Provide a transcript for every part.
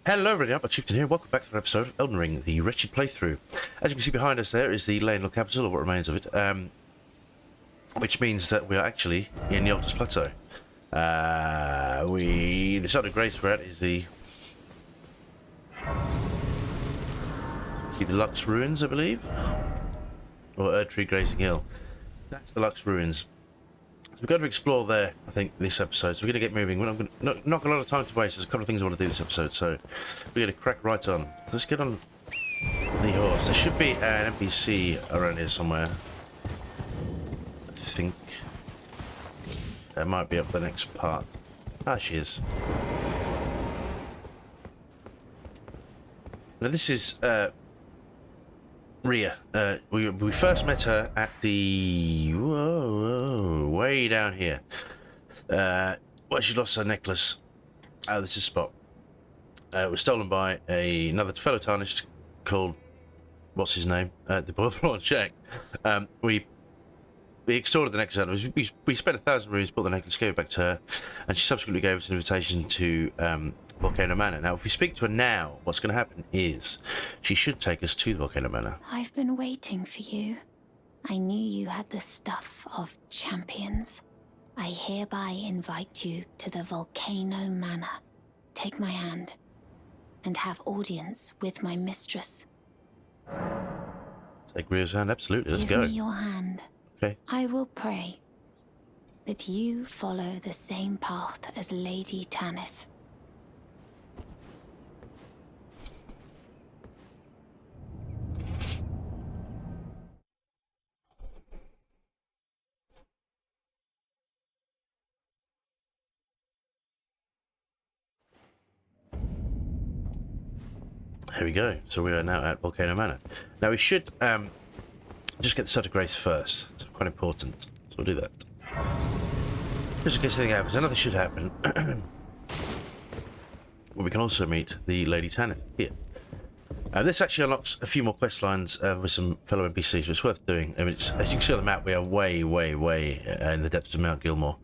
Hello everybody, I'm Chieftain here. Welcome back to an episode of Elden Ring, the Wretched playthrough. As you can see behind us there is the Leyland capital, or what remains of it, which means that we are actually in the Altus Plateau. The site of grace we're at is the Lux Ruins, I believe, or Erdtree Grazing Hill. That's the Lux Ruins. So we're going to explore there, I think, this episode. So we're going to get moving. We're not going to knock a lot of time to waste. There's a couple of things I want to do this episode, so we're going to crack right on. Let's get on the horse. There should be an NPC around here somewhere. I think. That might be up the next part. Ah, she is. Now this is Rhea. We first met her at the way down here. Where she lost her necklace. This is Spot. It was stolen by another fellow tarnished called, what's his name? The boy Jack. We extorted the necklace out of her. We spent 1,000 runes, bought the necklace, gave it back to her, and she subsequently gave us an invitation to Volcano Manor. Now, if we speak to her now, what's going to happen is she should take us to the Volcano Manor. I've been waiting for you. I knew you had the stuff of champions. I hereby invite you to the Volcano Manor. Take my hand and have audience with my mistress. Take Rhea's hand, absolutely. Let's Give go. me your hand. Okay. I will pray that you follow the same path as Lady Tanith. Here we go. So we are now at Volcano Manor. Now we should just get the Site of Grace first. It's quite important. So we'll do that. Just in case anything happens. Nothing should happen. Well, we can also meet the Lady Tanith here. This actually unlocks a few more quest lines with some fellow NPCs, so it's worth doing. I mean, as you can see on the map, we are way in the depths of Mount Gilmore.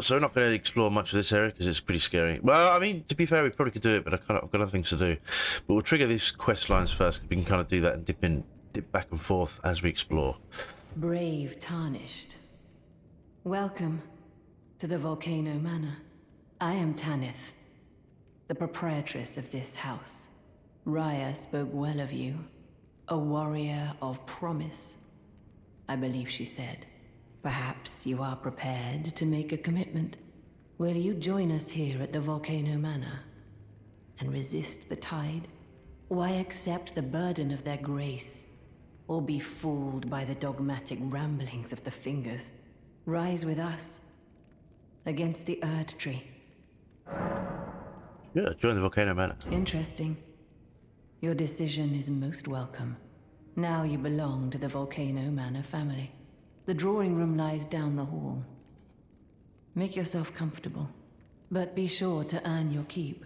So we're not going to explore much of this area because it's pretty scary. Well, I mean, to be fair, we probably could do it, but I've got other things to do. But we'll trigger these quest lines first, because we can kind of do that and dip back and forth as we explore. Brave Tarnished. Welcome to the Volcano Manor. I am Tanith, the proprietress of this house. Raya spoke well of you. A warrior of promise, I believe she said. Perhaps you are prepared to make a commitment. Will you join us here at the Volcano Manor and resist the tide? Why accept the burden of their grace, or be fooled by the dogmatic ramblings of the fingers? Rise with us against the Erdtree. Yeah, join the Volcano Manor. Interesting. Your decision is most welcome. Now you belong to the Volcano Manor family. The drawing room lies down the hall. Make yourself comfortable, but be sure to earn your keep.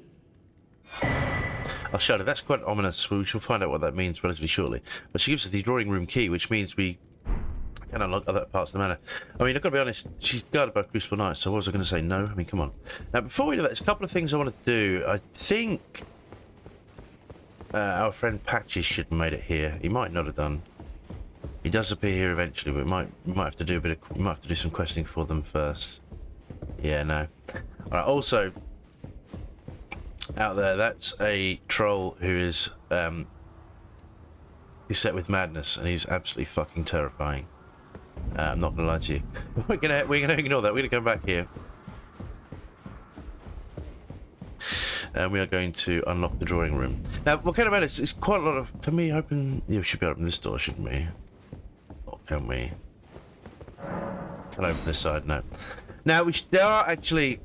I'll show you. That's quite ominous. We shall find out what that means relatively shortly. But she gives us the drawing room key, which means we can unlock other parts of the manor. I mean, I've got to be honest, she's guarded by Crucible Knights, so what was I going to say? No? I mean, come on. Now, before we do that, there's a couple of things I want to do. I think our friend Patches should have made it here. He might not have done. He does appear here eventually, but we might have to do we might have to do some questing for them first. Yeah, no. Alright, also out there, that's a troll who is beset with madness, and he's absolutely fucking terrifying. I'm not gonna lie to you. We're gonna ignore that. We're gonna go back here, and we are going to unlock the drawing room. Now, Volcano Manor is quite a lot of. Can we open? Yeah, we should be able to open this door, shouldn't we? Or can we? Can I open this side? No. Now, there are actually.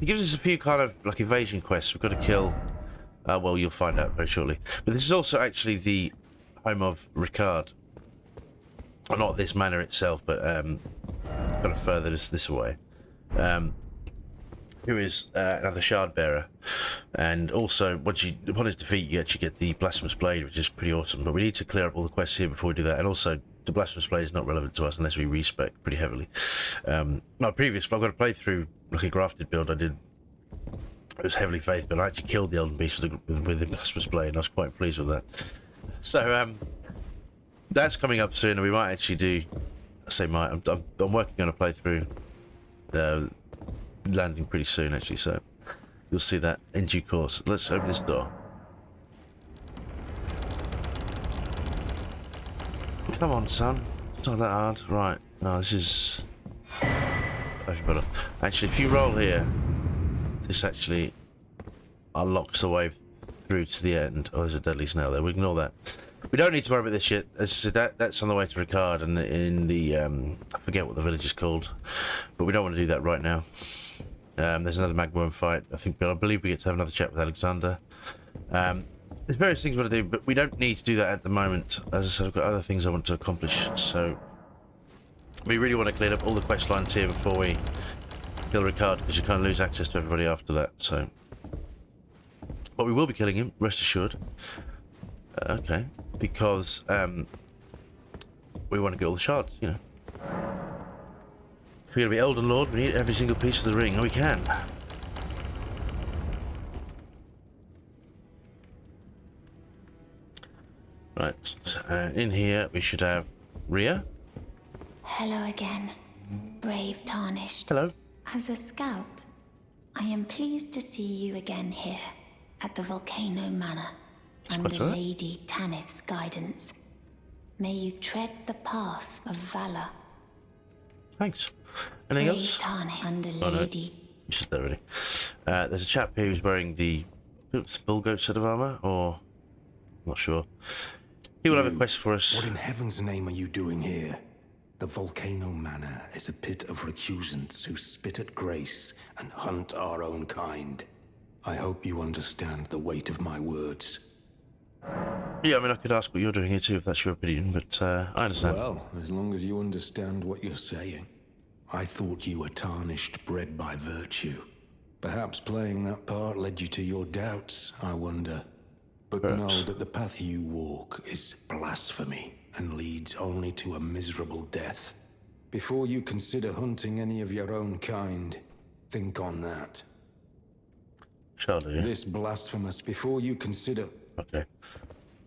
It gives us a few kind of like evasion quests. We've got to kill. Well, you'll find out very shortly. But this is also actually the home of Ricard. Well, not this manor itself, but kind of further this away. Who is another shard bearer, and also upon his defeat, you actually get the blasphemous blade, which is pretty awesome. But we need to clear up all the quests here before we do that, and also the blasphemous blade is not relevant to us unless we respec pretty heavily. I've got to play through like a grafted build I did It was heavily faith, but I actually killed the Elden Beast with the Customers Blade, and I was quite pleased with that. So, that's coming up soon, and we might actually do... I say might, I'm working on a playthrough landing pretty soon, actually, so you'll see that in due course. Let's open this door. Come on, son. It's not that hard. Right. No, this is... Actually, if you roll here, this actually unlocks the way through to the end. Oh, there's a deadly snail there. We ignore that. We don't need to worry about this yet. As I said, that's on the way to Ricard and in the... I forget what the village is called, but we don't want to do that right now. There's another magworm fight. I believe we get to have another chat with Alexander. There's various things we want to do, but we don't need to do that at the moment. As I said, I've got other things I want to accomplish, so we really want to clean up all the quest lines here before we kill Ricard, because you kind of lose access to everybody after that. So, but we will be killing him, rest assured. Okay, because we want to get all the shards, you know. If we're going to be Elden Lord, we need every single piece of the ring, and we can. Right, in here we should have Rhea. Hello again, brave Tarnished. Hello. As a scout, I am pleased to see you again here at the Volcano Manor under quite all right. Lady Tanith's guidance. May you tread the path of valor. Thanks. Anything Brave else? Tarnished under Oh, no. Lady. You said that already. There's a chap here who's wearing the bull goat set of armor, or I'm not sure. He will have a quest for us. What in heaven's name are you doing here? The Volcano Manor is a pit of recusants who spit at grace and hunt our own kind. I hope you understand the weight of my words. Yeah, I mean, I could ask what you're doing here too, if that's your opinion, but I understand. Well, as long as you understand what you're saying. I thought you were tarnished, bred by virtue. Perhaps playing that part led you to your doubts, I wonder. But Perhaps. know that the path you walk is blasphemy and leads only to a miserable death. Before you consider hunting any of your own kind, think on that. Shall do, yeah? This blasphemous, before you consider... Okay.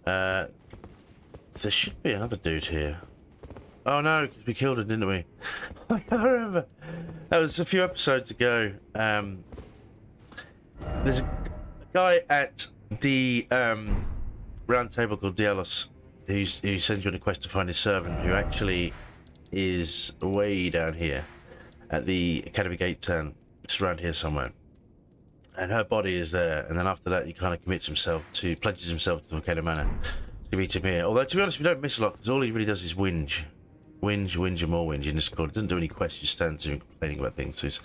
There should be another dude here. Oh no, because we killed him, didn't we? I remember. That was a few episodes ago. There's a guy at the round table called Dialos who sends you on a quest to find his servant, who actually is way down here at the Academy Gate turn. It's around here somewhere. And her body is there, and then after that he kind of pledges himself to the Volcano Manor to meet him here. Although, to be honest, we don't miss a lot, because all he really does is whinge. Whinge, and more whinge in this call. He doesn't do any quests, he just stands there and complaining about things. So he's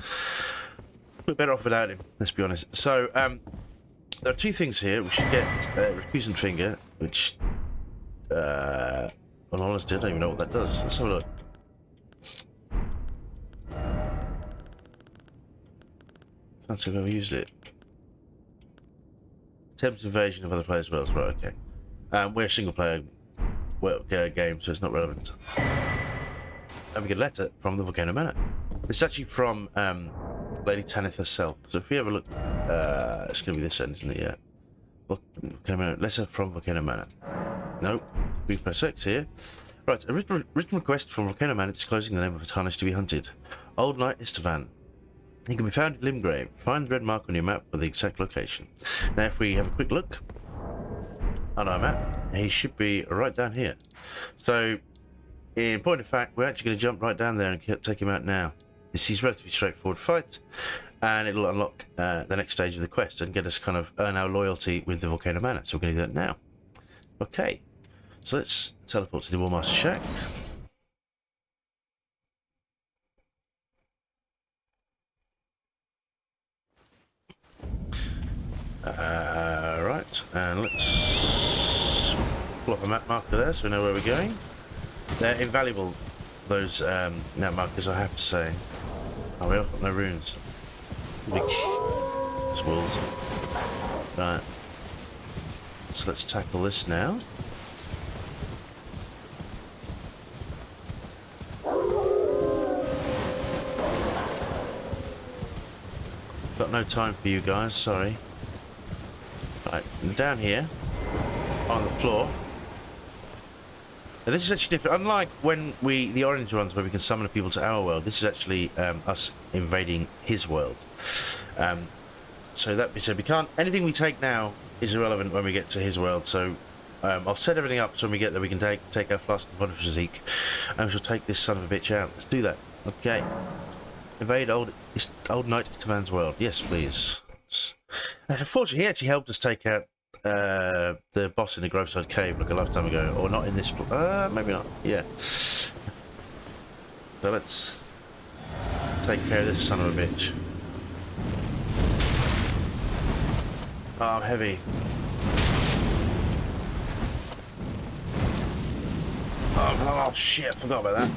we're better off without him, let's be honest. So, there are two things here. We should get Recusant Finger, which, on honesty, I don't even know what that does. Let's have a look. Can't say I've ever used it. Attempts invasion of other players' worlds. Right, okay. We're a single player game, so it's not relevant. And we get a letter from the Volcano Manor. It's actually from Lady Tanith herself. So if we have a look, it's going to be this end, isn't it? Yeah. Volcano Manor. Letter from Volcano Manor. Nope. We press X here. Right, a written request from Volcano Manor disclosing the name of a tarnish to be hunted. Old Knight Istvan. He can be found in Limgrave. Find the red mark on your map for the exact location. Now, if we have a quick look on our map, he should be right down here. So, in point of fact, we're actually going to jump right down there and take him out now. This is a relatively straightforward fight, and it'll unlock the next stage of the quest and get us kind of earn our loyalty with the Volcano Manor. So we're going to do that now. Okay, so let's teleport to the Warmaster Shack. Right, and let's plop a map marker there so we know where we're going. They're invaluable, those map markers, I have to say. Oh, we've got no runes. It's walls. Right. So let's tackle this now. Got no time for you guys, sorry. Right, down here, on the floor. Now this is actually different. Unlike when the orange ones where we can summon people to our world, this is actually us invading his world. So that so we can't. Anything we take now is irrelevant when we get to his world. So I'll set everything up so when we get there we can take our flask of wonderful physique, and we shall take this son of a bitch out. Let's do that. Okay. Invade old Knight Istavan's world. Yes, please. And unfortunately, he actually helped us take out the boss in the Groveside Cave like a lifetime ago, or not in this. Maybe not. Yeah. So let's take care of this son of a bitch. Oh, I'm heavy. Oh shit! I forgot about that.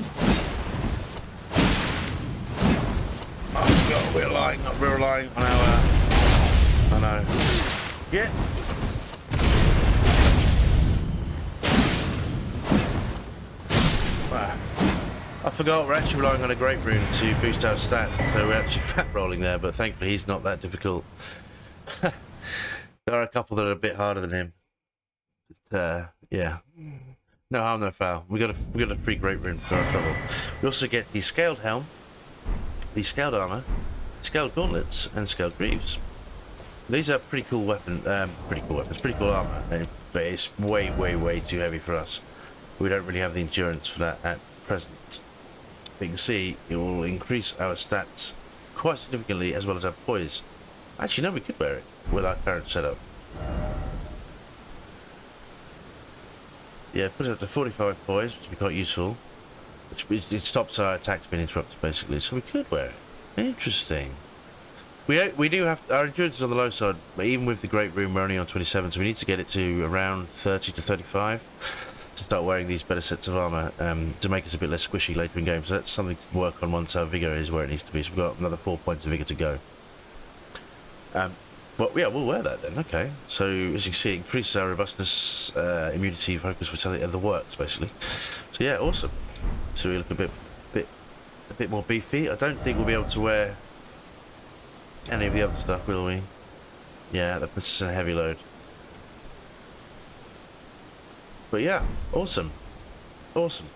Oh god, we're relying on our. I know. Yeah. I forgot we're actually relying on a great rune to boost our stats, so we're actually fat rolling there, but thankfully he's not that difficult. There are a couple that are a bit harder than him. But, yeah. No harm, no foul. We got a free great rune for our trouble. We also get the scaled helm, the scaled armor, scaled gauntlets, and scaled greaves. These are pretty cool weapons, pretty cool armor, but it's way too heavy for us. We don't really have the endurance for that at present. But you can see it will increase our stats quite significantly as well as our poise. Actually, no, we could wear it with our current setup. Yeah, put it up to 45 poise, which would be quite useful. It stops our attacks being interrupted, basically. So we could wear it. Interesting. We do have our endurance is on the low side, but even with the great rune, we're only on 27, so we need to get it to around 30 to 35 to start wearing these better sets of armor to make us a bit less squishy later in game. So that's something to work on once our vigor is where it needs to be. So we've got another 4 points of vigor to go. But yeah, we'll wear that then. Okay. So as you can see, it increases our robustness, immunity, focus, vitality, and the works basically. So yeah, awesome. So we look a bit more beefy. I don't think we'll be able to wear any of the other stuff, will we? Yeah, that puts us in a heavy load. But yeah, awesome. Awesome.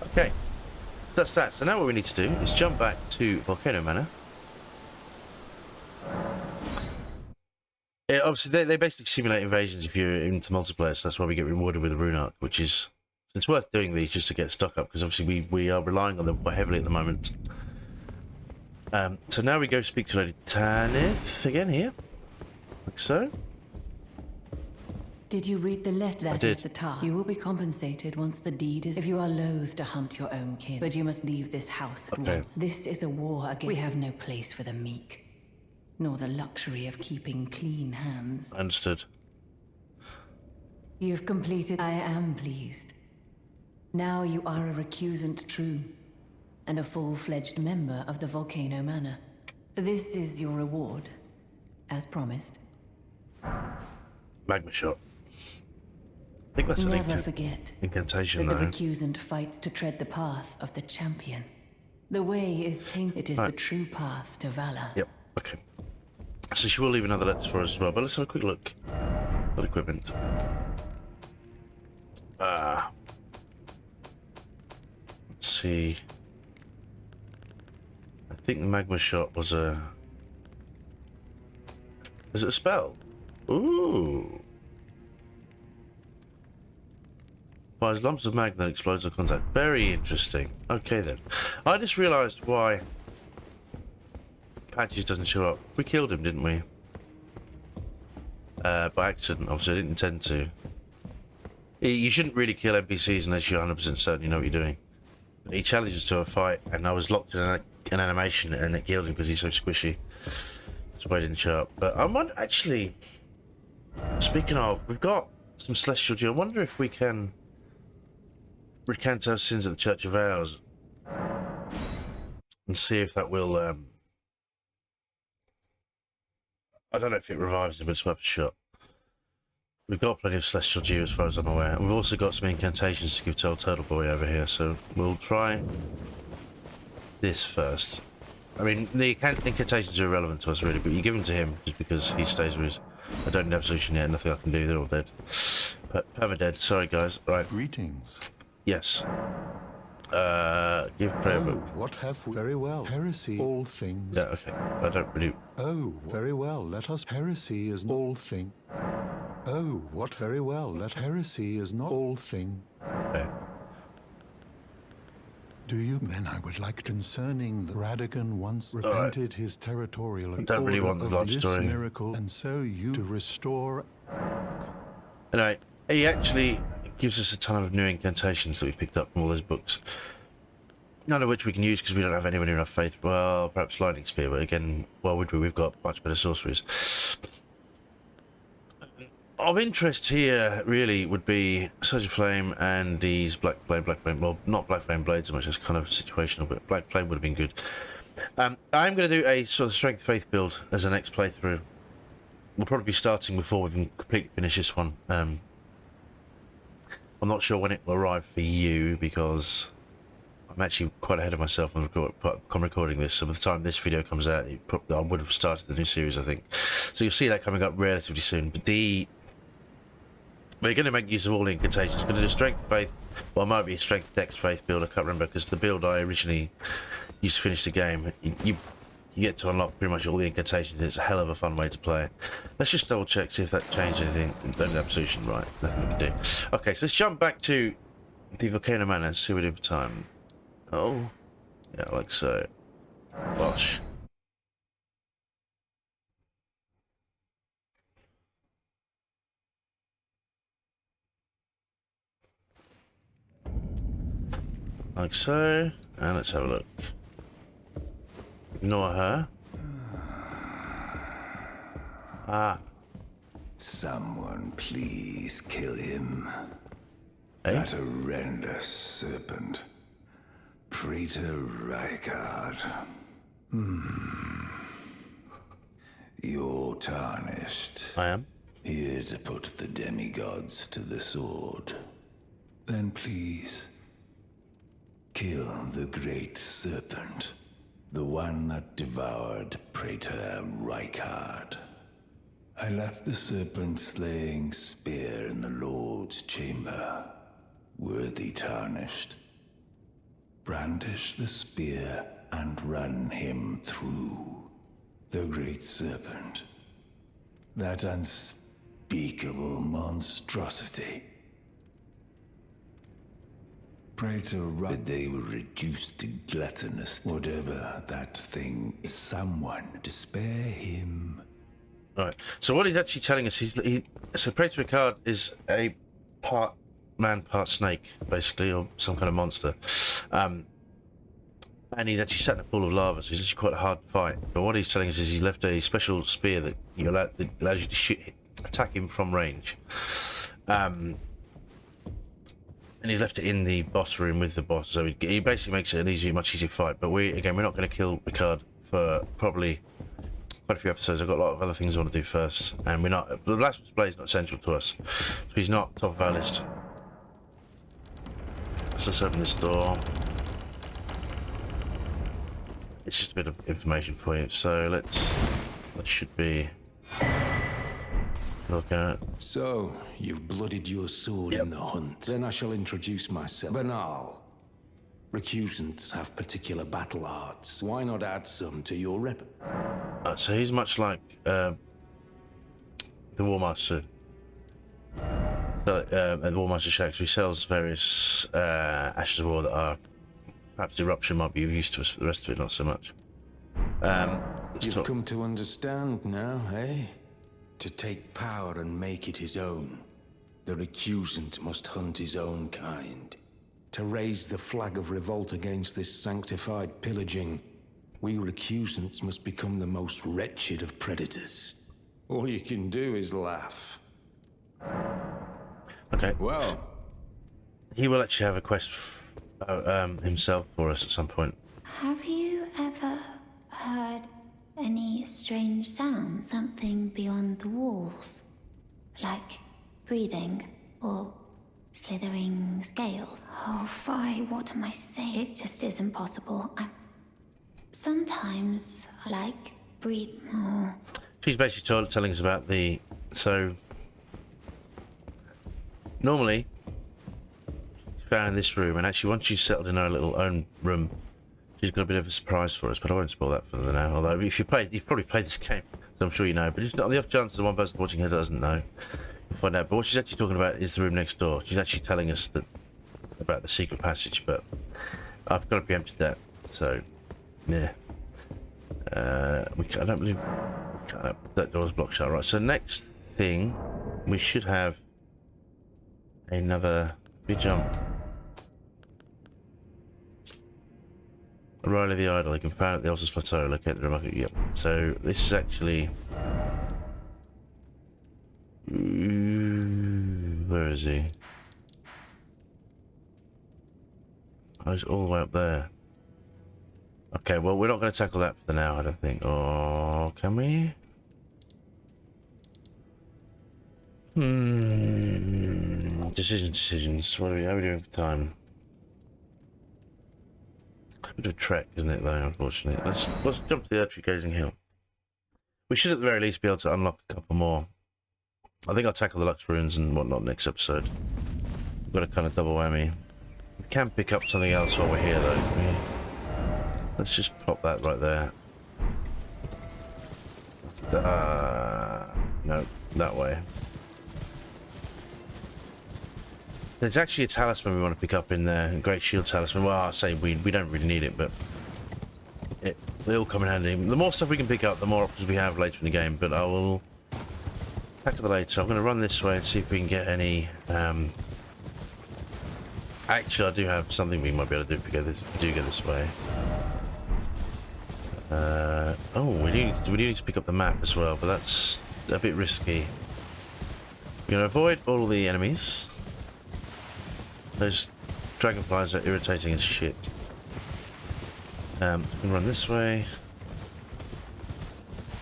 Okay. So that's that. So now what we need to do is jump back to Volcano Manor. Yeah, obviously, they basically simulate invasions if you're into multiplayer, so that's why we get rewarded with a rune arc, which is... It's worth doing these just to get stock up, because obviously we are relying on them quite heavily at the moment. So now we go speak to Lady Tanith again here. Like so. Did you read the letter? I That did. is the task. You will be compensated once the deed is... If you are loath to hunt your own kin, but you must leave this house at Okay. once. This is a war against... We have no place for the meek, nor the luxury of keeping clean hands. Understood. You've completed... I am pleased. Now you are a recusant true, and a full-fledged member of the Volcano Manor. This is your reward, as promised. Magma shot. I think that's a link Never to forget incantation, that the though. recusant fights to tread the path of the champion. The way is tainted. It is Right. the true path to valor. Yep. Okay. So she will leave another letter for us as well, but let's have a quick look. What equipment? Let's see. I think the magma shot was a... Is it a spell? Ooh. Fires lumps of magma that explodes on contact. Very interesting. Okay then. I just realised why Patches doesn't show up. We killed him, didn't we? By accident, obviously. I didn't intend to. You shouldn't really kill NPCs unless you're 100% certain you know what you're doing. He challenged us to a fight, and I was locked in an animation, and it killed him because he's so squishy. That's why he didn't show up. But I might actually... Speaking of, we've got some Celestial Dew. I wonder if we can recant our sins at the Church of Vows and see if that will... I don't know if it revives him, but it's worth a shot. We've got plenty of Celestial Dew as far as I'm aware. We've also got some incantations to give to old Turtle Boy over here, so we'll try this first. I mean, the incantations are irrelevant to us, really, but you give them to him just because he stays with us. I don't have solution yet, nothing I can do, they're all dead. But perma-dead, sorry guys. Right. Greetings. Yes. Give prayer book. What have we? Very well. Heresy, all things. Yeah, okay. I don't really... Oh, very well. Let us. Heresy is all thing. Oh, what? Very well. Let heresy is not all thing. Okay. Do you? Then I would like concerning the Radigan once repented his territorial. I don't really want the life story. Miracle, and so you to restore. Anyway, he actually gives us a ton of new incantations that we picked up from all those books. None of which we can use because we don't have anywhere near enough faith. Well, perhaps Lightning Spear, but again, well, would we? We've got much better sorceries. Of interest here, really, would be Surge of Flame and these Black Flame. Well, not Black Flame Blades so much, it's kind of situational, but Black Flame would have been good. I'm going to do a sort of Strength Faith build as the next playthrough. We'll probably be starting before we can completely finish this one. I'm not sure when it will arrive for you because I'm actually quite ahead of myself on recording this. So by the time this video comes out, I would have started the new series, I think. So you'll see that coming up relatively soon. But we're going to make use of all the incantations. We're going to do Strength Faith. Well, it might be a Strength Dex Faith build. I can't remember because the build I originally used to finish the game, you get to unlock pretty much all the incantations. It's a hell of a fun way to play it. Let's just double check, see if that changed anything. Don't have solution, right? Nothing we can do. Okay, so let's jump back to the Volcano Manor and see what we do for time. Oh, yeah, like so. Wash. Like so, and let's have a look. Ignore her. Ah. Someone please kill him. Hey? That horrendous serpent. Praetor Rykard. You're tarnished. I am. Here to put the demigods to the sword. Then please, kill the great serpent. The one that devoured Praetor Rykard. I left the serpent-slaying spear in the Lord's chamber. Worthy tarnished. Brandish the spear and run him through. The great serpent. That unspeakable monstrosity. Praetor Rykard, they were reduced to gluttonous. Whatever that thing is, someone to spare him. Right. So what he's actually telling us, so Praetor Rykard is a part man, part snake, basically, or some kind of monster. And he's actually sat in a pool of lava, so he's actually quite a hard fight. But what he's telling us is he left a special spear that allows you to attack him from range. And he left it in the boss room with the boss, so he basically makes it an much easier fight. But we're not going to kill Rykard for probably quite a few episodes. I've got a lot of other things I want to do first, and the Blasphemous Blade is not essential to us, so he's not top of our list. So let's open this door. It's just a bit of information for you. So that should be. Look at it. So, you've bloodied your sword in the hunt. Then I shall introduce myself. Banal. Recusants have particular battle arts. Why not add some to your rep? So he's much like the War Master. The War Master Shax, who sells various Ashes of War that are perhaps Eruption might be of use to us, but the rest of it not so much. You've come to understand now, eh? To take power and make it his own. The recusant must hunt his own kind. To raise the flag of revolt against this sanctified pillaging, we recusants must become the most wretched of predators. All you can do is laugh. Okay. Well, He will actually have a quest himself for us at some point. Have you ever heard any strange sounds, something beyond the walls? Like breathing or slithering scales? Oh, fie, what am I saying? It just isn't possible. I'm Sometimes I like breathe more. She's basically telling us about the... So, normally, she's found in this room, and actually once she's settled in her little own room, she's got a bit of a surprise for us, but I won't spoil that for them now. Although, if you've probably played this game, so I'm sure you know, but it's not on the off chance that one person watching her doesn't know, you'll find out. But what she's actually talking about is the room next door. She's actually telling us that about the secret passage, but I've got to preempt that, so, yeah. I don't believe... that door's blocked shut. Right, so next thing, we should have another big jump. Riley the Idol, you can find at the Altus Plateau, locate the remarkable... Yep, so this is actually... Where is he? Oh, he's all the way up there. Okay, well, we're not going to tackle that for now, I don't think. Or can we? Decisions. What are we doing for time? A bit of a trek, isn't it, though, unfortunately. Let's jump to the Earthtree Gazing Hill. We should, at the very least, be able to unlock a couple more. I think I'll tackle the Lux Runes and whatnot next episode. We've got a kind of double whammy. We can pick up something else while we're here, though. Let's just pop that right there. No, that way. There's actually a talisman we want to pick up in there, a Great Shield Talisman. Well, I say we don't really need it, but it'll come in handy. The more stuff we can pick up, the more options we have later in the game, but I will tackle that later. I'm going to run this way and see if we can get any... Actually, I do have something we might be able to do if we do go this way. Oh, we do need to pick up the map as well, but that's a bit risky. We're going to avoid all the enemies. Those dragonflies are irritating as shit. We can run this way.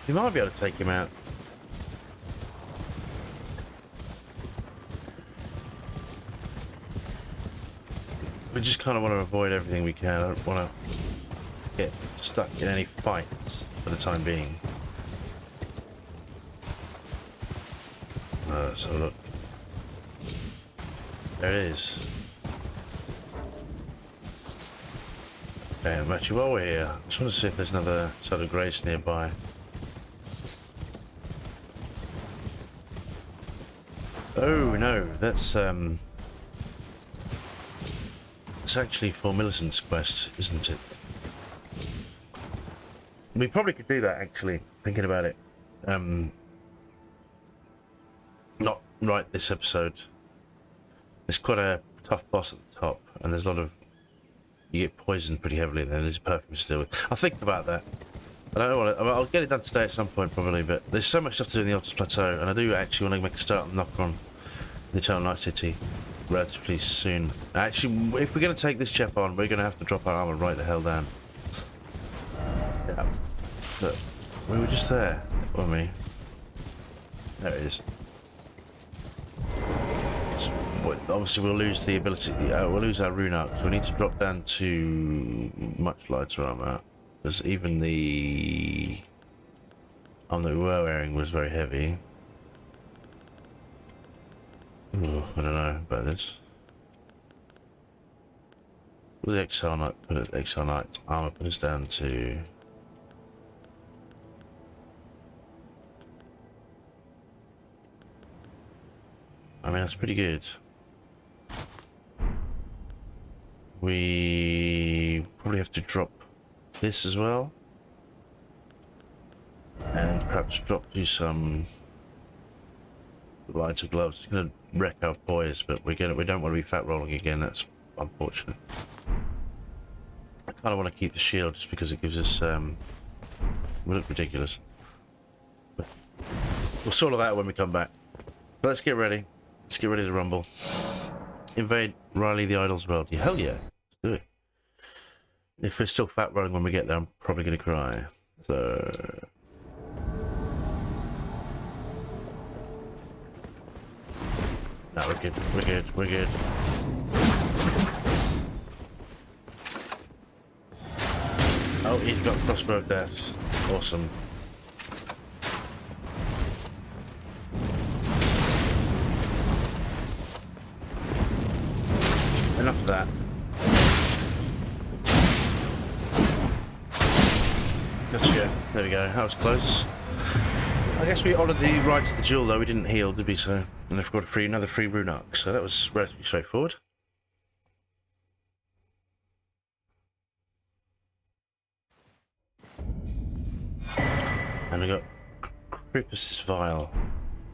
We might be able to take him out. We just kind of want to avoid everything we can. I don't want to get stuck in any fights for the time being. So look. There it is. Okay, actually, while we're here, I just want to see if there's another sort of grace nearby. Oh no, that's it's actually for Millicent's quest, isn't it? We probably could do that, actually, thinking about it. Not right this episode. There's quite a tough boss at the top, and there's a lot of... You get poisoned pretty heavily, and then there's perfume to deal with. I'll think about that. I don't know what... I'll get it done today at some point, probably, but there's so much stuff to do in the Altus Plateau, and I do actually want to make a start and knock on the Eternal Night City relatively soon. Actually, if we're going to take this chap on, we're going to have to drop our armor right the hell down. Yeah. Look, we were just there, weren't we? There it is. Obviously, we'll lose the ability. We'll lose our rune arc, so we need to drop down to much lighter armor. Because even the armor that we were wearing was very heavy. Ooh, I don't know about this. Will the Exile Knight armor put us down to? I mean, that's pretty good. We probably have to drop this as well, and perhaps drop you some lighter gloves. It's gonna wreck our poise, but we don't want to be fat rolling again. That's unfortunate. I kind of want to keep the shield just because it gives us we look ridiculous. But we'll sort all that when we come back. But let's get ready. Let's get ready to rumble. Invade Riley the Idol's world. Yeah, hell yeah. Let's do it. If we're still fat rolling when we get there, I'm probably going to cry. So... No, we're good. We're good. We're good. Oh, he's got crossbow of death. Awesome. Enough of that. Gotcha. There we go. That was close. I guess we honoured the right to the duel, though. We didn't heal, did we? So, and I've got another free rune arc. So that was relatively straightforward. And we got Creepus's Vial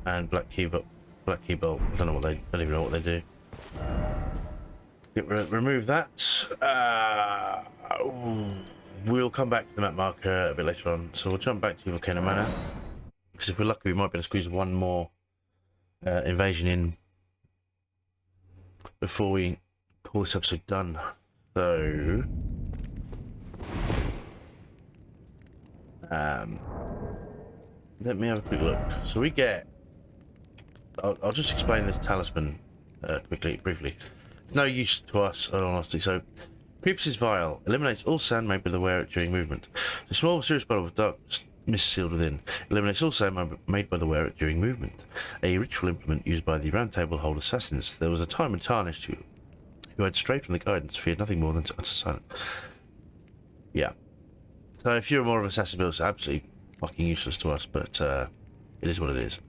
and Black Key Bolt. I don't know what they. I don't even know what they do. Remove that. We'll come back to the map marker a bit later on. So we'll jump back to Volcano Manor. Because if we're lucky, we might be able to squeeze one more invasion in before we call this episode done. So, let me have a quick look. So we get. I'll just explain this talisman briefly. No use to us, in all honesty. So, Creepus's Vial eliminates all sound made by the wearer during movement. The small serious bottle of dark mist sealed within eliminates all sound made by the wearer during movement. A ritual implement used by the Round Table Hold assassins. There was a time when Tarnished, who had strayed from the guidance, feared nothing more than utter silence. Yeah. So if you're more of an assassin build, it's absolutely fucking useless to us, but it is what it is.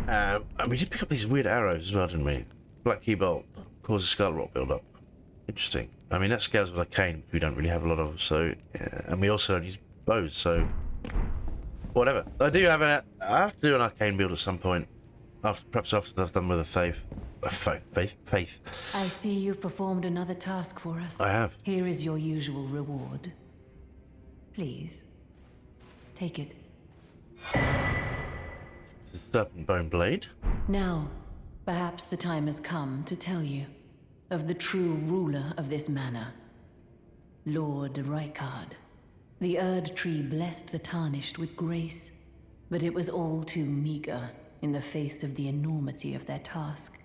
And we did pick up these weird arrows as well, didn't we? Black Key Bolt causes Scarlet Rot build up. Interesting. I mean, that scales with Arcane, we don't really have a lot of, so and we also don't use bows, so whatever. I have to do an Arcane build at some point, perhaps after I've done with a faith. I see you've performed another task for us. I have. Here is your usual reward. Please, take it. It's a serpent bone blade. Now, perhaps the time has come to tell you of the true ruler of this manor, Lord Rykard. The Erd Tree blessed the Tarnished with grace, but it was all too meager in the face of the enormity of their task.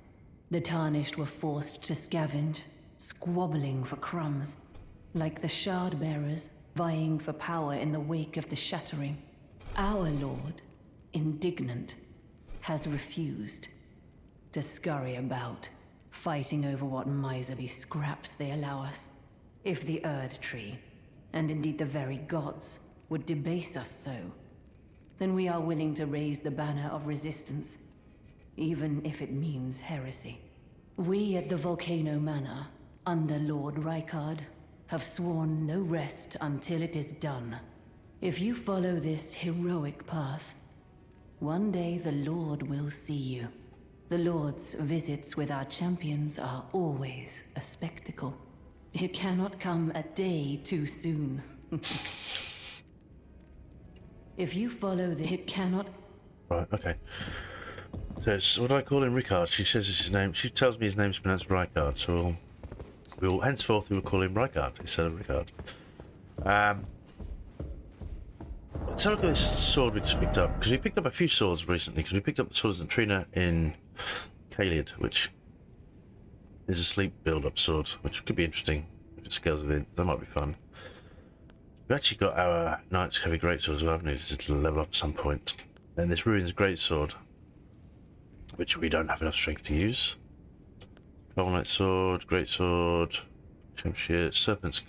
The Tarnished were forced to scavenge, squabbling for crumbs, like the Shard Bearers vying for power in the wake of the Shattering. Our Lord, indignant, has refused to scurry about, fighting over what miserly scraps they allow us. If the Erd Tree, and indeed the very gods, would debase us so, then we are willing to raise the banner of resistance, even if it means heresy. We at the Volcano Manor, under Lord Rykard, have sworn no rest until it is done. If you follow this heroic path, one day the Lord will see you. The Lord's visits with our champions are always a spectacle. It cannot come a day too soon. If you follow this, it cannot... Right, okay. So, what do I call him? Rykard. She says it's his name. She tells me his name's pronounced Rykard, so we'll henceforth we will call him Rykard instead of Rykard. Let's have a look at this sword we just picked up, because we picked up a few swords recently, because we picked up the swords of Trina in Kaliad, which is a sleep build-up sword, which could be interesting if it scales with it. That might be fun. We've actually got our Knight's Heavy Greatsword as well, haven't we? To level up at some point. And this Ruin's Greatsword, which we don't have enough strength to use. Shovel Knight Sword, Greatsword, Champshire, Serpent's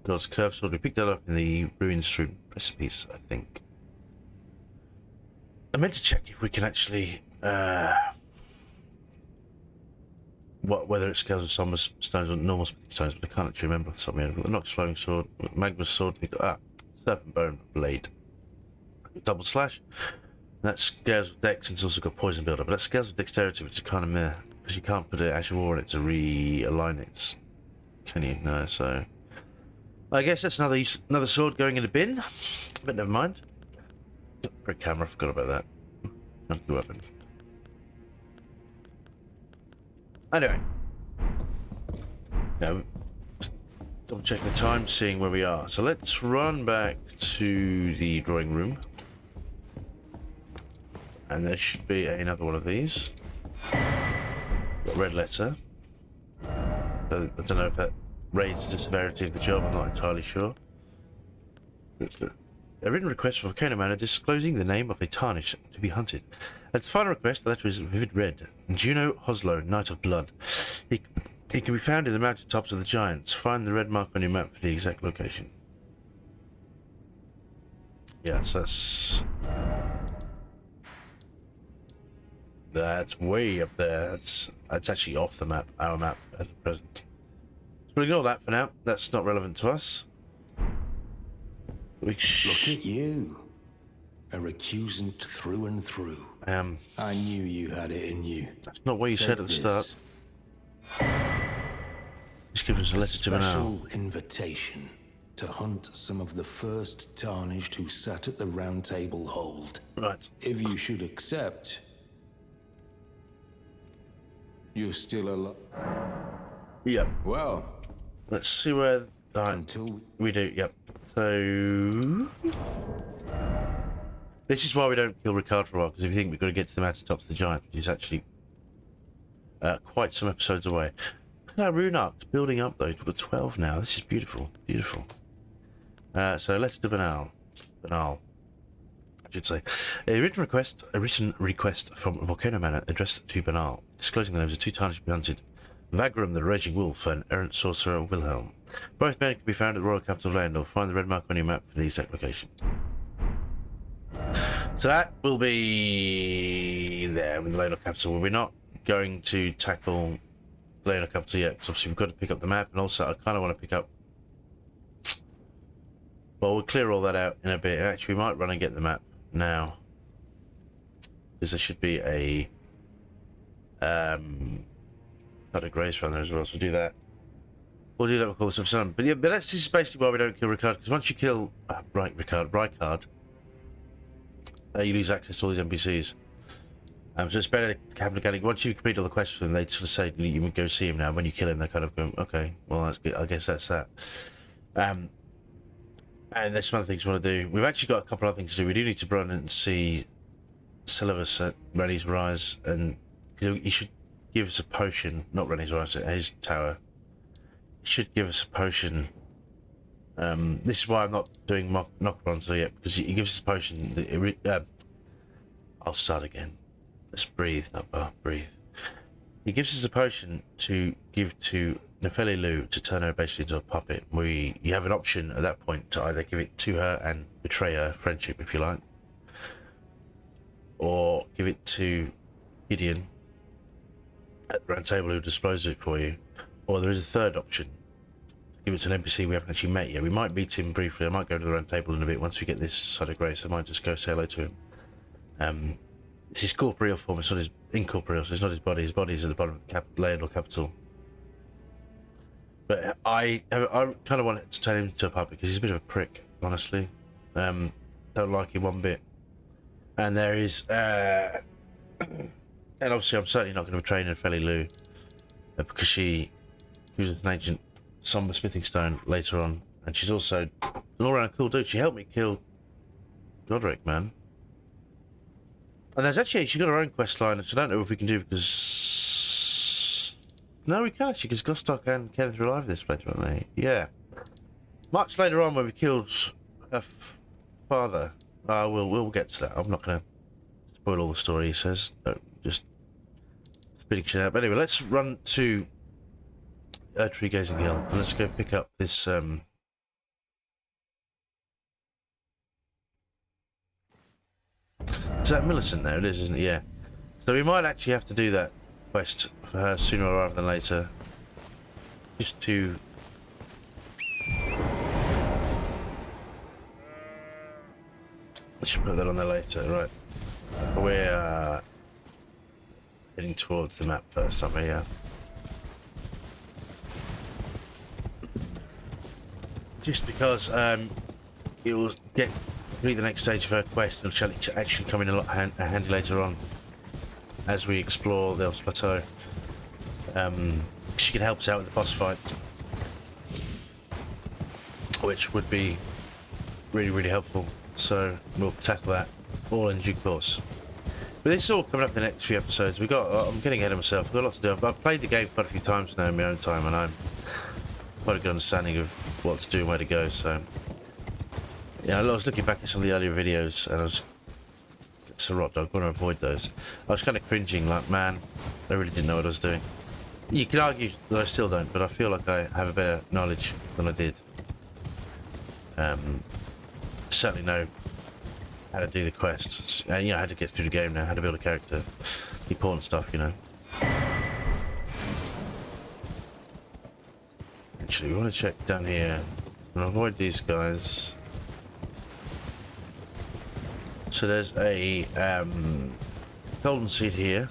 God's Curved Sword. We picked that up in the Ruin's Stream recipes, I think. I meant to check if we can actually whether it scales with Somber Stones or normal Smithing Stones, but I can't actually remember off the top of my head. We've got the Nox Flowing Sword, Magma Sword, we've got Serpent Bone Blade. Double Slash. That scales with Dex and it's also got Poison Builder, but that scales with Dexterity, which is kind of meh, because you can't put an Ash of War in it to realign it. Can you? No, so... I guess that's another sword going in the bin, but never mind. Brick camera, forgot about that. Chunky weapon. Anyway. Now, double checking the time, seeing where we are. So let's run back to the drawing room. And there should be another one of these. Got red letter. I don't know if that raise the severity of the job. I'm not entirely sure. A written request from Volcano Manor disclosing the name of a tarnish to be hunted. As the final request, the letter is vivid red. Juno Hoslow, Knight of Blood. He can be found in the mountain tops of the Giants. Find the red mark on your map for the exact location. Yes, that's way up there. That's actually off the map, our map at the present. So we'll ignore that for now. That's not relevant to us. Look at you. A recusant through and through. I knew you had it in you. That's not what you said at the start. Just give us a letter to Manal. Special invitation to hunt some of the first tarnished who sat at the round table hold. Right. If you should accept, you're still alive. Yep. Well, Let's see where... until we do, yep. So... This is why we don't kill Ricard for a while, because if you think we've got to get to the mountaintops of the Giant, which is actually quite some episodes away. Look at our rune arcs building up, though. We've got 12 now. This is beautiful. Beautiful. So let's do Banal. Banal, I should say. A written request from Volcano Manor addressed to Banal, disclosing the names of two tarnished to be hunted. Vagrum, the Raging Wolf, and errant sorcerer Wilhelm. Both men can be found at the royal capital of Landor. Find the red mark on your map for the exact location. So that will be there in the Landor capital. We're not going to tackle the Landor capital yet, because obviously we've got to pick up the map, and also I kind of want to pick up... Well, we'll clear all that out in a bit. Actually, we might run and get the map now, because there should be a... Got a grace around there as well, so we'll do that. We'll do that, we'll call this episode. But yeah, but this is basically why we don't kill Ricard, because once you kill Ricard, you lose access to all these NPCs. So it's better to have mechanic. Once you complete all the quests, and they sort of say you can go see him now. When you kill him, they're kind of going, okay, well that's good. I guess that's that. And there's some other things we want to do. We've actually got a couple of other things to do. We do need to run and see Silverus at Rennie's Rise, and he should give us a potion, not Rennie's Rise, at his tower. He should give us a potion. This is why I'm not doing knock-ons yet, because he gives us a potion. I'll start again. Let's breathe, breathe. He gives us a potion to give to Nefeli Lu to turn her basically into a puppet. You have an option at that point to either give it to her and betray her friendship, if you like, or give it to Gideon at the round table who displays it for you, or there is a third option. Give it to an NPC we haven't actually met yet. We might meet him briefly. I might go to the round table in a bit. Once we get this side of grace, I might just go say hello to him. It's his corporeal form. It's not his incorporeal, so it's not his body. His body is at the bottom of the layered or capital. But I kind of want to turn him into a puppet because he's a bit of a prick, honestly. Don't like him one bit. And there is, and obviously I'm certainly not going to train Nefeli Lu because she uses an ancient somber smithing stone later on, and she's also an all-round cool dude. She helped me kill Godric, man. And there's actually, she got her own quest line, which I don't know if we can do because... No, we can't, because Gostok and Kenneth are alive in this place, aren't they? Yeah. Much later on when we killed her father, we'll get to that. I'm not going to spoil all the story, he says. No, just spitting shit out. But anyway, let's run to Tree Gazing Hill, and let's go pick up this... Is that Millicent there? It is, isn't it? Yeah. So we might actually have to do that quest for her sooner rather than later. Just to... I should put that on there later, right. We're heading towards the map first, aren't we? Yeah. Just because it will complete the next stage of her quest, and it'll actually come in a lot handy later on as we explore the Elves Plateau. She can help us out with the boss fight, which would be really, really helpful. So we'll tackle that all in due course. But this is all coming up in the next few episodes. I'm getting ahead of myself. We've got a lot to do. I've played the game quite a few times now in my own time, and quite a good understanding of what to do and where to go. So yeah, I was looking back at some of the earlier videos, and I was, it's a rot dog. I want to avoid those. I was kind of cringing, like, man, I really didn't know what I was doing. You could argue that I still don't, but I feel like I have a better knowledge than I did. Certainly know how to do the quests, and you know how to get through the game now, how to build a character, the important stuff, you know. Actually, we want to check down here and avoid these guys. So there's a golden seed here.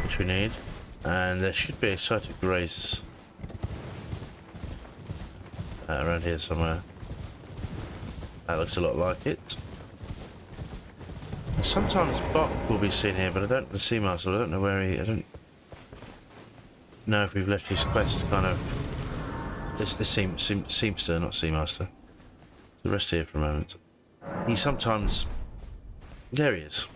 Which we need. And there should be a site of grace around here somewhere. That looks a lot like it. Sometimes Bok will be seen here, but I don't, the Seamaster, I don't know where he, I don't know if we've left his quest kind of, this Seamster, not Seamaster. The rest here for a moment. He sometimes, there he is.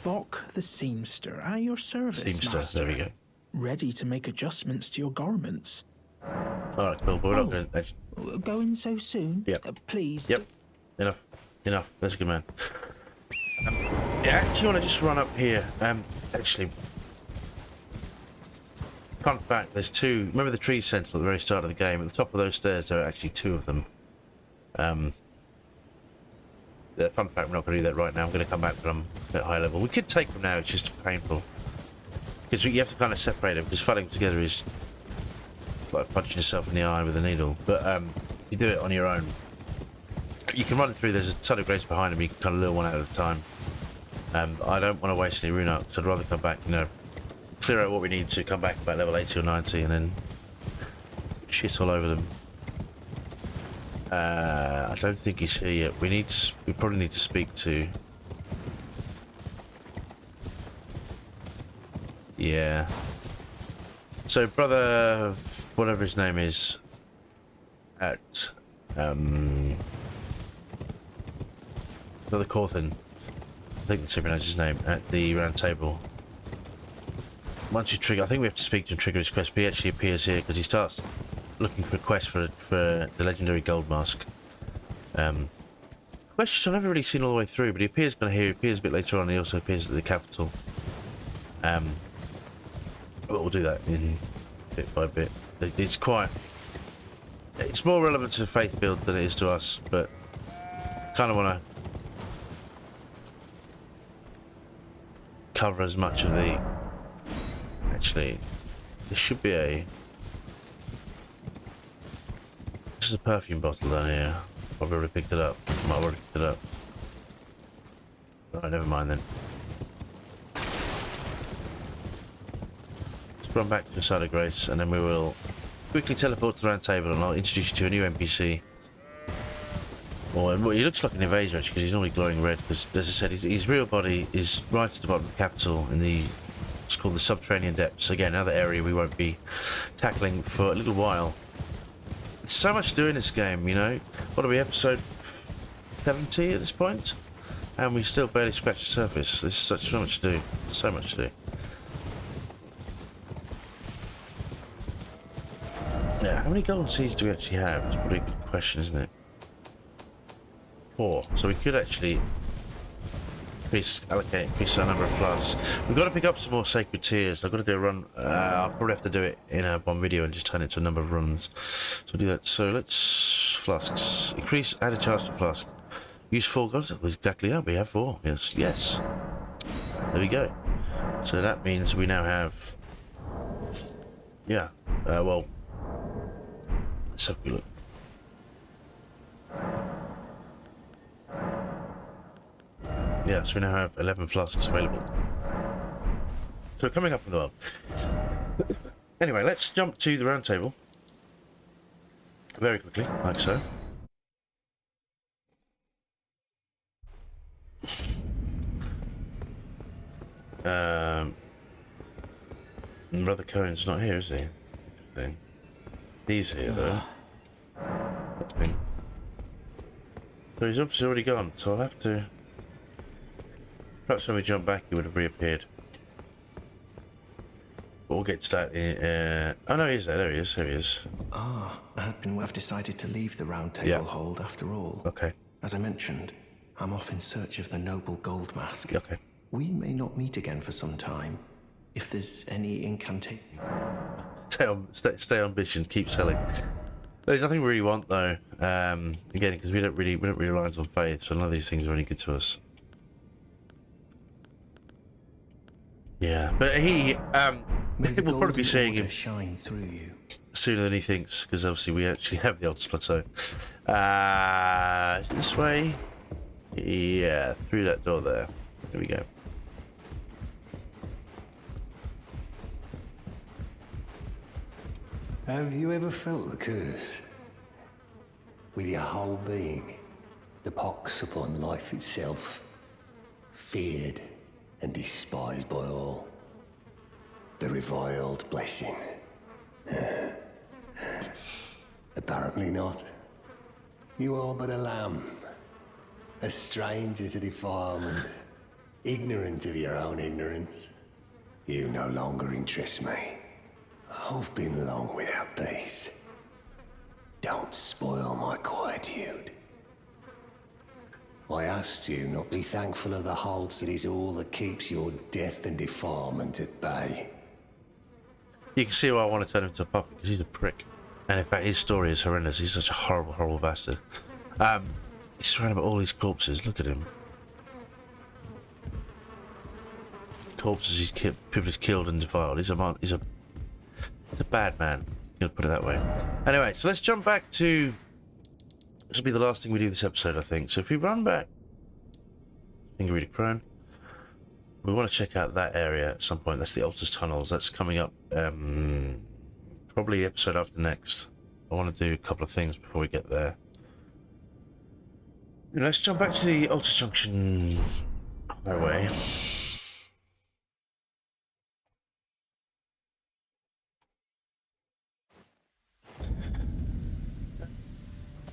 Bok the Seamster, at your service, Seamster, Master. there we go. Ready to make adjustments to your garments. Alright, cool, but we're not going to... Going so soon? Yep. Please. Yep. Enough. That's a good man. Yeah, actually want to just run up here. Actually... Fun fact, there's two... Remember the tree sentinel at the very start of the game? At the top of those stairs, there are actually two of them. Yeah, fun fact, we're not going to do that right now. I'm going to come back from at high level. We could take them now, it's just painful. Because you have to kind of separate them, because fighting together is like punching yourself in the eye with a needle. But you do it on your own. You can run through, there's a ton of grace behind them, you can kind of lure one out at a time. I don't want to waste any rune arcs, so I'd rather come back, you know, clear out what we need to, come back about level 80 or 90, and then shit all over them. I don't think he's here yet. We probably need to speak to... Yeah. So brother, whatever his name is, at Brother Corthin, I think that's how you pronounce his name, at the round table. Once you trigger, I think we have to speak to him, trigger his quest, but he actually appears here because he starts looking for a quest for the legendary gold mask. Quests I've never really seen all the way through, but he appears kind of here, he appears a bit later on, and he also appears at the capital. But we'll do that in bit by bit. It's more relevant to the faith build than it is to us, but kind of want to cover as much of the... Actually, there should be a... This is a perfume bottle down here. I've already picked it up. I've already picked it up. Alright, never mind then. Let's run back to the side of Grace, and then we will quickly teleport to the round table, and I'll introduce you to a new NPC. Well, he looks like an invader actually, because he's normally glowing red. Because, as I said, his real body is right at the bottom of the capital in the... It's called the Subterranean Depths. Again, another area we won't be tackling for a little while. There's so much to do in this game, you know. What are we, episode 70 at this point? And we still barely scratched the surface. There's so much to do. So much to do. Yeah, how many golden seeds do we actually have? That's probably a good question, isn't it? 4. So we could actually increase our number of flasks. We've got to pick up some more sacred tears. I've got to do a run. I'll probably have to do it in one video and just turn it to a number of runs. So we'll do that. So let's flasks. Increase, add a charge to flask. Use 4 gold. Exactly that. We have 4. Yes. Yes. There we go. So that means we now have... Yeah. Well... Let's have a look. Yeah, so we now have 11 flasks available. So we're coming up in the world. Anyway, let's jump to the round table. Very quickly, like so. Brother Cohen's not here, is he? Interesting. He's here, though. So he's obviously already gone, so I'll have to... Perhaps when we jump back, he would have reappeared. But we'll get to that. Oh no, he's there. There he is. There he is. I've decided to leave the Round Table hold after all. Okay. As I mentioned, I'm off in search of the noble gold mask. Okay. We may not meet again for some time. If there's any incantation. Stay on mission. Keep selling. There's nothing we really want though. Again, because we don't really rely on faith, so none of these things are any good to us. Yeah, but he we'll probably be seeing him shine through you sooner than he thinks, because obviously we actually have the Altus Plateau. This way. Yeah, through that door there. There we go. Have you ever felt the curse? With your whole being, the pox upon life itself, feared and despised by all. The reviled blessing. Apparently not. You are but a lamb, a stranger to defilement, ignorant of your own ignorance. You no longer interest me. I've been long without peace. Don't spoil my quietude. I asked you not to be thankful of the holds that is all that keeps your death and defilement at bay. You can see why I want to turn him into a puppet, because he's a prick. And in fact, his story is horrendous. He's such a horrible, horrible bastard. He's surrounded by all these corpses. Look at him. Corpses people he's killed and defiled. He's a bad man. I'm gonna put it that way. Anyway, so let's jump back to. This will be the last thing we do this episode, I think. So if we run back, finger reader prone. We want to check out that area at some point. That's the Altus Tunnels. That's coming up. Probably the episode after next. I want to do a couple of things before we get there. Let's jump back to the Altus Junction highway.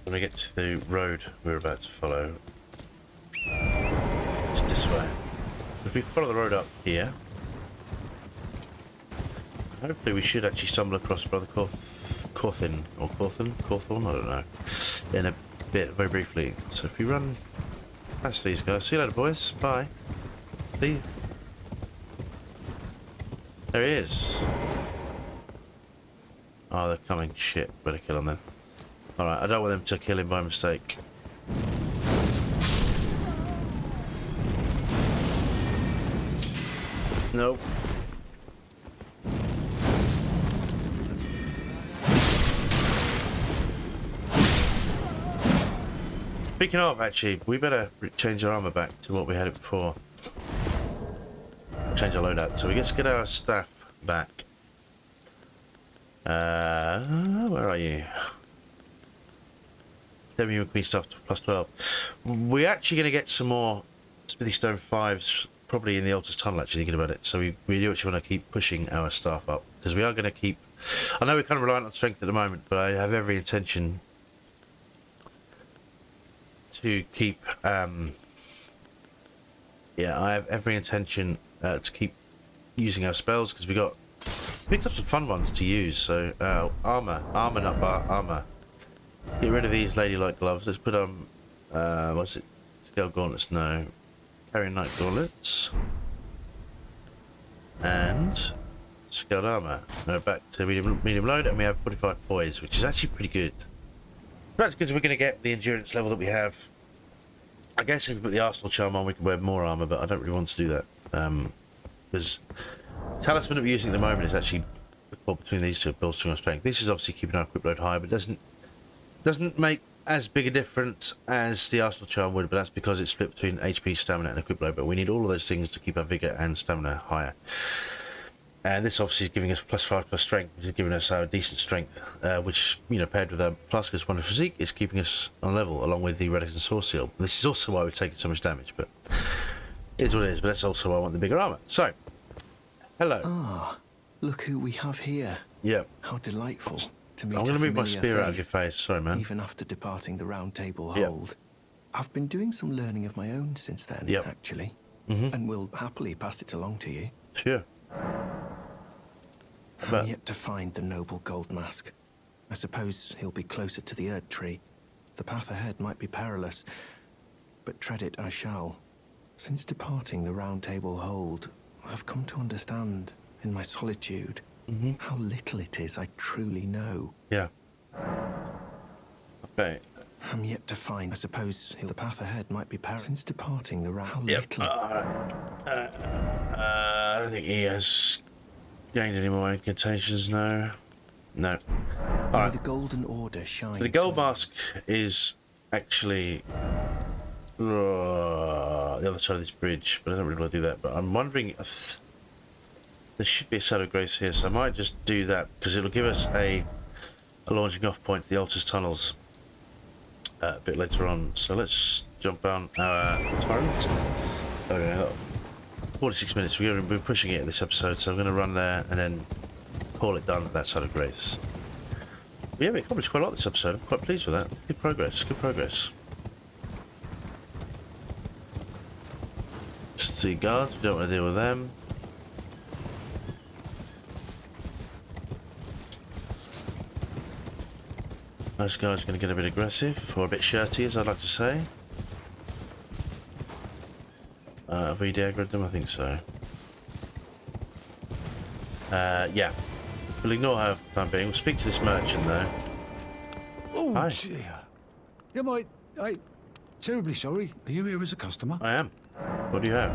When we get to the road we're about to follow, it's this way. So if we follow the road up here, hopefully we should actually stumble across Brother Cawthorne, I don't know, in a bit, very briefly. So if we run past these guys, see you later boys, bye. See you. There he is. Oh, they're coming, shit, better kill them then. Alright, I don't want them to kill him by mistake. Nope. Speaking of, actually, we better change our armor back to what we had it before. Change our loadout. So we just get our staff back. Where are you? Human Queen stuff plus 12. We're actually going to get some more Smithy Stone 5s probably in the Altus Tunnel, actually, thinking about it. So we do actually want to keep pushing our staff up, because we are going to keep. I know we're kind of reliant on strength at the moment, but I have every intention to keep. I have every intention to keep using our spells, because we picked up some fun ones to use. So armor nut bar, armor. Get rid of these ladylike gloves. Let's put on, what's it? Scale gauntlets, no. Carrying knight gauntlets. And scaled armor. Now back to medium load, and we have 45 poise, which is actually pretty good. That's good, we're going to get the endurance level that we have. I guess if we put the Arsenal charm on, we can wear more armor, but I don't really want to do that. Because the talisman that we're using at the moment is actually between these two, bolstering our strength. This is obviously keeping our equip load high, but it doesn't make as big a difference as the Arsenal charm would, but that's because it's split between HP, stamina, and equip load. But we need all of those things to keep our vigor and stamina higher. And this obviously is giving us +5 plus strength, which is giving us our decent strength, which, paired with our Flasker's Wonder Physique, is keeping us on level, along with the Relics and Source Seal. This is also why we're taking so much damage, but it is what it is. But that's also why I want the bigger armor. So, hello. Ah, look who we have here. Yeah. How delightful to meet. I'm going to move my spear out of your face. Sorry, man. Even after departing the Round Table Yep. hold. I've been doing some learning of my own since then, Yep. actually. and will happily pass it along to you. Sure. I'm yet to find the noble gold mask. I suppose he'll be closer to the Erd tree. The path ahead might be perilous, but tread it I shall. Since departing the Round Table Hold, I've come to understand, in my solitude, how little it is I truly know. Yeah. Okay. I'm yet to find. I suppose the path ahead might be perilous. Since departing the Round, how Yep. little. I don't think he has gained any more incantations. No. No. May Alright. the Golden Order shine. So the gold mask is actually the other side of this bridge, but I don't really want to do that. But I'm wondering if there should be a Shadow of Grace here, so I might just do that because it'll give us a launching off point to the Altar's tunnels a bit later on. So let's jump on our torrent. Okay, 46 minutes. We're going to be pushing it in this episode, so I'm going to run there and then call it done at that side of Grace. But yeah, we accomplished quite a lot this episode. I'm quite pleased with that. Good progress, good progress. Just the guards, we don't want to deal with them. Those guys are going to get a bit aggressive, or a bit shirty, as I'd like to say. Have we de-aggroed them? I think so. Yeah. We'll ignore her for the time being. We'll speak to this merchant, though. Oh, Hi. dear. Yeah, mate. Hey, terribly sorry. Are you here as a customer? I am. What do you have?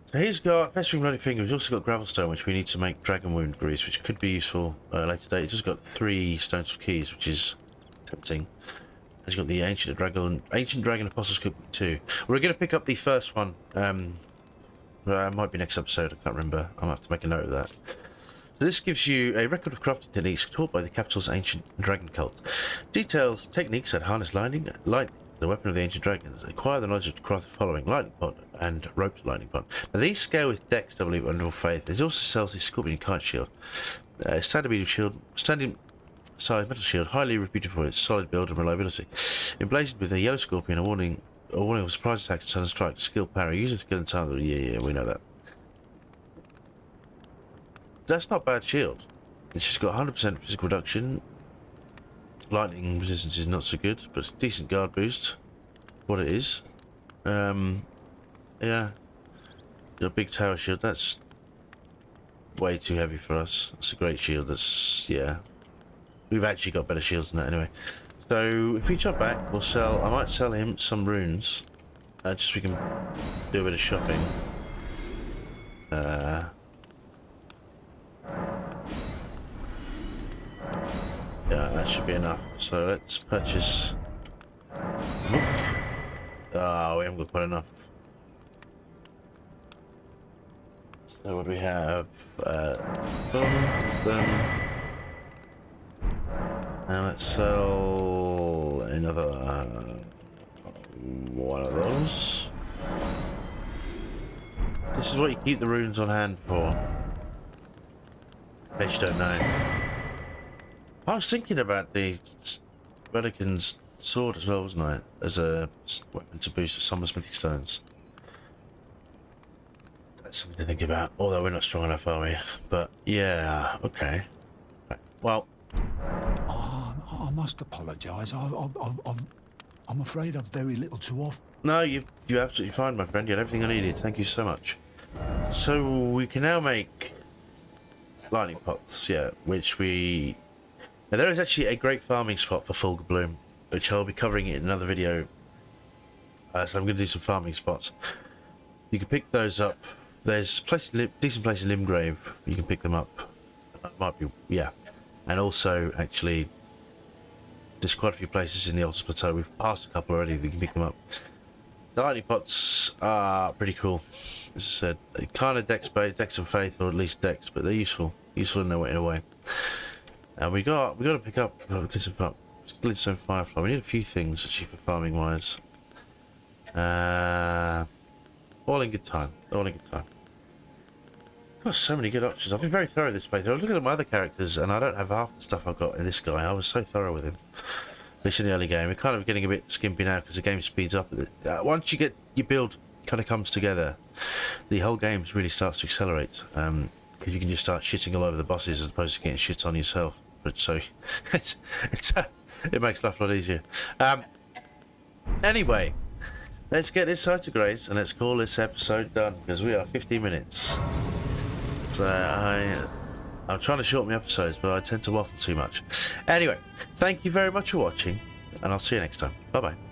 So he's got Festering Bloody Finger. He's also got Gravelstone, which we need to make Dragon Wound Grease, which could be useful later date. He's just got 3 Stones of Keys, which is tempting. He's got the Ancient Dragon Apostles Cookbook 2. We're going to pick up the first one. Might be next episode. I can't remember. I'll have to make a note of that. So this gives you a record of crafting techniques taught by the capital's ancient dragon cult. Details techniques that harness lightning, the weapon of the ancient dragons. Acquire the knowledge to craft the following: lightning pod and roped lightning pod. Now these scale with dex, I believe, under faith. It also sells the scorpion kite shield. Standard medium shield, standing size metal shield, highly reputed for its solid build and reliability. Emblazoned with a yellow scorpion, a warning of surprise attacks and sudden strike, skill parry. Use of skill and time. Yeah, we know that. That's not bad shield. It's just got 100% physical reduction. Lightning resistance is not so good, but it's decent guard boost. What it is. Yeah. Your big tower shield, that's way too heavy for us. That's a great shield. That's, yeah. We've actually got better shields than that anyway. So if we jump back, we'll sell. I might sell him some runes. Just so we can do a bit of shopping. Yeah, that should be enough. So let's purchase. Oh, we haven't got quite enough. So what do we have? Boom. And let's sell another one of those. This is what you keep the runes on hand for. In case you don't know. I was thinking about the Relican's sword as well, wasn't I? As a weapon to boost the summer smithing stones. That's something to think about. Although we're not strong enough, are we? But yeah, okay. Well, I must apologise. I'm afraid I've very little to offer. no, you're absolutely fine, my friend. You had everything I needed. Thank you so much. So we can now make lightning pots, yeah, which we. Now there is actually a great farming spot for Fulgur Bloom, which I'll be covering in another video. So I'm going to do some farming spots. You can pick those up. There's decent place in Limgrave. You can pick them up. Might be, yeah. And also, actually, there's quite a few places in the Altus Plateau. We've passed a couple already. We can pick them up. The lightning pots are pretty cool. As I said, they're kind of dex and faith, or at least dex, but they're useful. Useful in a way. And we got to pick up glintstone firefly. We need a few things actually for farming wise. All in good time. All in good time. Got so many good options. I've been very thorough this playthrough. I was looking at my other characters, and I don't have half the stuff I've got in this guy. I was so thorough with him. At least in the early game. We're kind of getting a bit skimpy now because the game speeds up. Once you build kind of comes together, the whole game really starts to accelerate. Because you can just start shitting all over the bosses as opposed to getting shit on yourself. But so it makes life a lot easier. Anyway, let's get this side to grace and let's call this episode done because we are 50 minutes. So I'm trying to shorten my episodes, but I tend to waffle too much. Anyway, thank you very much for watching, and I'll see you next time. Bye bye.